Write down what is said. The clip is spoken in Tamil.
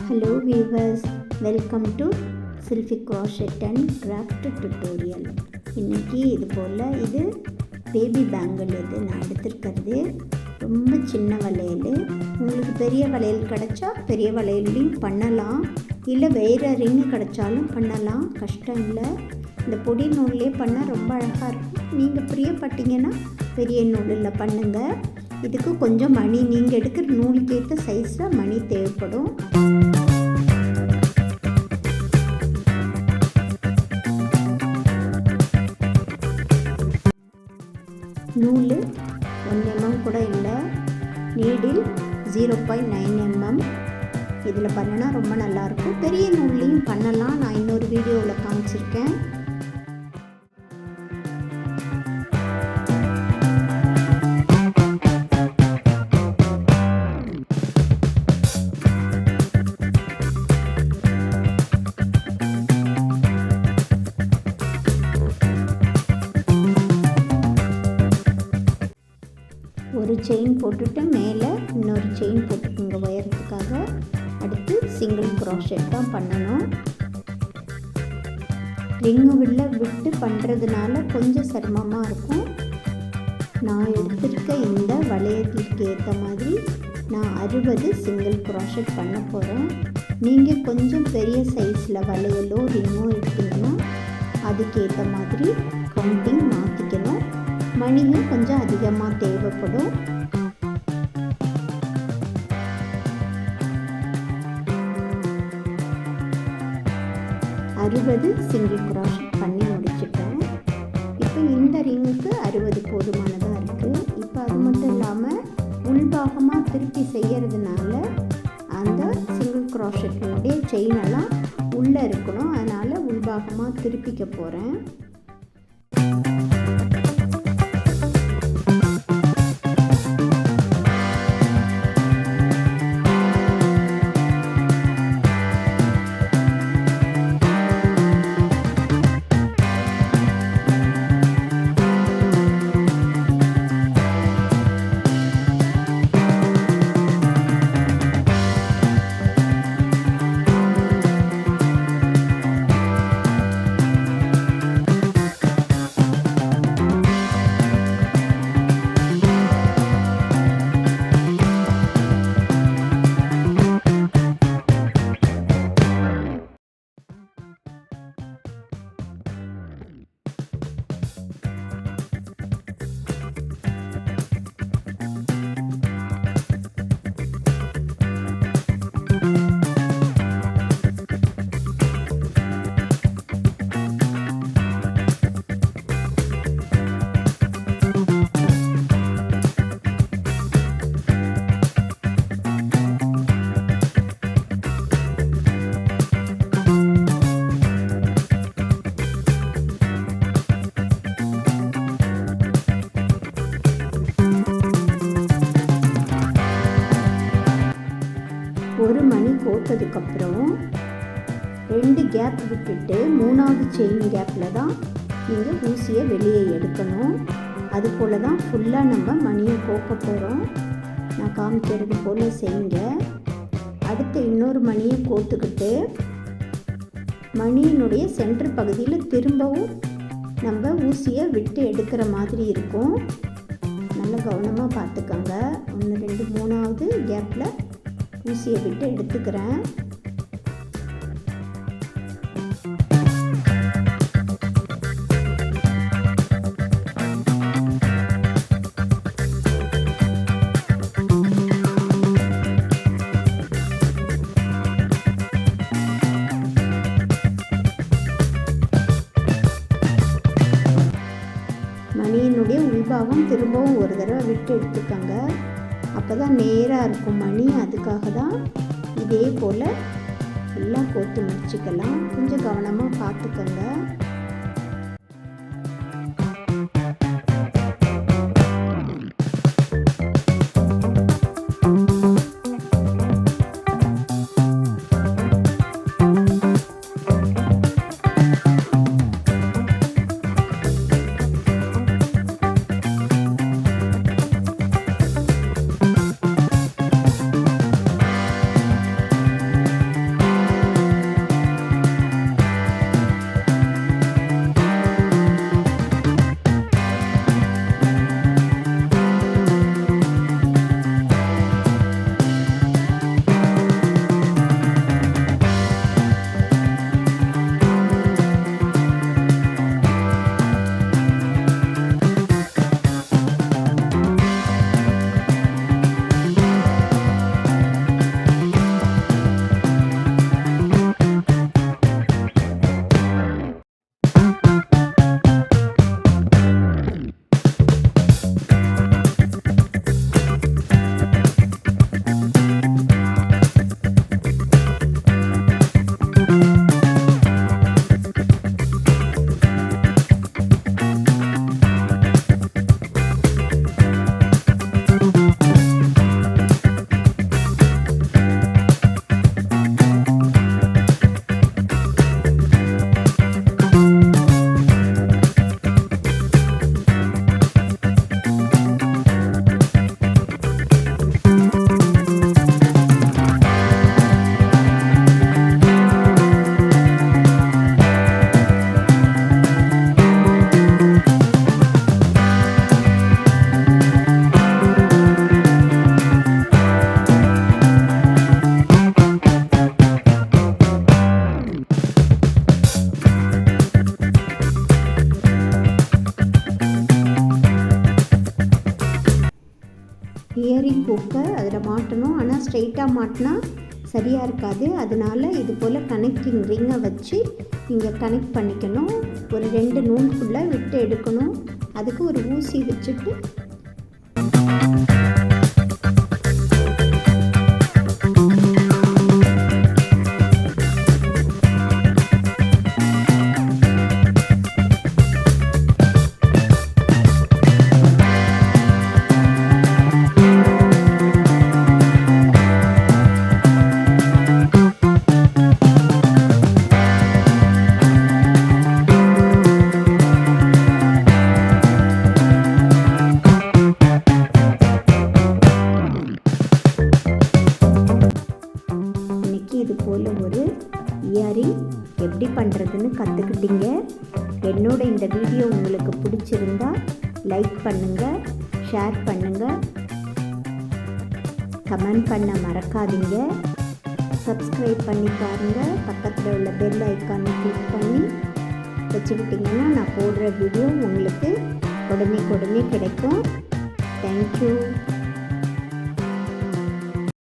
Hello viewers, welcome to Silphy Crochet and Craft Tutorial. இன்னைக்கு இது பேபி பேங்கிள் நான் எடுத்துக்கிறது ரொம்ப சின்ன வளையல். உங்களுக்கு பெரிய வளையல் கிடைச்சா பெரிய வளையல்லையும் பண்ணலாம், இல்லை வேறு ரிங் கிடைச்சாலும் பண்ணலாம், கஷ்டம் இல்லை. இந்த பொடி நூல்லே பண்ணால் ரொம்ப அழகாக இருக்கும். நீங்கள் பிரியப்பட்டீங்கன்னா பெரிய நூலில் பண்ணுங்கள். இதுக்கு கொஞ்சம் மணி, நீங்கள் எடுக்கிற நூலுக்கு ஏற்ற சைஸில் மணி தேவைப்படும். நூல் 1 mm கூட இல்லை, நீடில் 0.9 mm. இதில் பண்ணினா ரொம்ப நல்லாயிருக்கும். பெரிய நூல்லையும் பண்ணலாம், நான் இன்னொரு வீடியோவில் காமிச்சிருக்கேன். ஒரு செயின் போட்டுட்டு மேலே இன்னொரு செயின் போட்டுக்கோங்க உயரத்துக்காக. அடுத்து சிங்கிள் க்ரோஷெட் தான் பண்ணணும். ரிங்கு விட்டு பண்ணுறதுனால கொஞ்சம் சிரமமாக இருக்கும். நான் எடுத்திருக்க இந்த வளையத்துக்கு ஏற்ற மாதிரி நான் 60 சிங்கிள் க்ரோஷெட் பண்ண போகிறேன். நீங்கள் கொஞ்சம் பெரிய சைஸில் வளையலோ ரிங்கோ எடுத்தீங்கன்னா அதுக்கேற்ற மாதிரி கவுண்டிங் மாற்றிக்கணும். மணியும் கொஞ்சம் அதிகமாக தேவைப்படும். அறுபது சிங்கிள் க்ரோஷெட் பண்ணி முடிச்சுட்டேன். இப்போ இந்த ரிங்குக்கு 60 போதுமானதாக இருக்குது. இப்போ அது மட்டும் இல்லாமல் உள்பாகமாக திருப்பி செய்கிறதுனால அந்த சிங்கிள் க்ரோஷெட்டினுடைய செயினெல்லாம் உள்ளே இருக்கணும். அதனால் உள்பாகமாக திருப்பிக்க போகிறேன். ஒரு மணி போட்டதுக்கப்புறம் 2 கேப் விட்டுட்டு 3வது செயின் கேப்பில் தான் நீங்கள் ஊசியை வெளியே எடுக்கணும். அது போல் தான் ஃபுல்லாக நம்ம மணியை கோக்க போகிறோம். நான் காமிக்கிறது போல் செய்யுங்க. அடுத்து இன்னொரு மணியை கோத்துக்கிட்டு மணியினுடைய சென்டர் பகுதியில் திரும்பவும் நம்ம ஊசியை விட்டு எடுக்கிற மாதிரி இருக்கும். நல்லா கவனமாக பார்த்துக்கோங்க. 1 2 3வது கேப்பில் ஊசியை விட்டு எடுத்துக்கிறேன். மணியினுடைய உள்பாகம் திரும்பவும் ஒரு தடவை விட்டு எடுத்துக்கோங்க. அப்போ தான் நேராக இருக்கும் மணி. அதுக்காக தான் இதே போல் எல்லாம் கோத்து முடிச்சுக்கலாம். கொஞ்சம் கவனமாக பார்த்துக்கோங்க. ஸ்ட்ரெயிட்டாக மாட்டினா சரியாக இருக்காது. அதனால் இது போல் கனெக்டிங் ரிங்கை வச்சு நீங்கள் கனெக்ட் பண்ணிக்கணும். ஒரு 2 நூலுக்குள்ளே விட்டு எடுக்கணும். அதுக்கு ஒரு ஊசி வச்சுட்டு இது போல் ஒரு இயரிங் எப்படி பண்ணுறதுன்னு கற்றுக்கிட்டீங்க. என்னோட இந்த வீடியோ உங்களுக்கு பிடிச்சிருந்தா லைக் பண்ணுங்கள், ஷேர் பண்ணுங்கள், கமெண்ட் பண்ண மறக்காதீங்க. சப்ஸ்கிரைப் பண்ணி பாருங்கள். பக்கத்தில் உள்ள பெல் ஐக்கானை கிளிக் பண்ணி வச்சுக்கிட்டிங்கன்னா நான் போடுற வீடியோ உங்களுக்கு உடனே கிடைக்கும். தேங்க்யூ.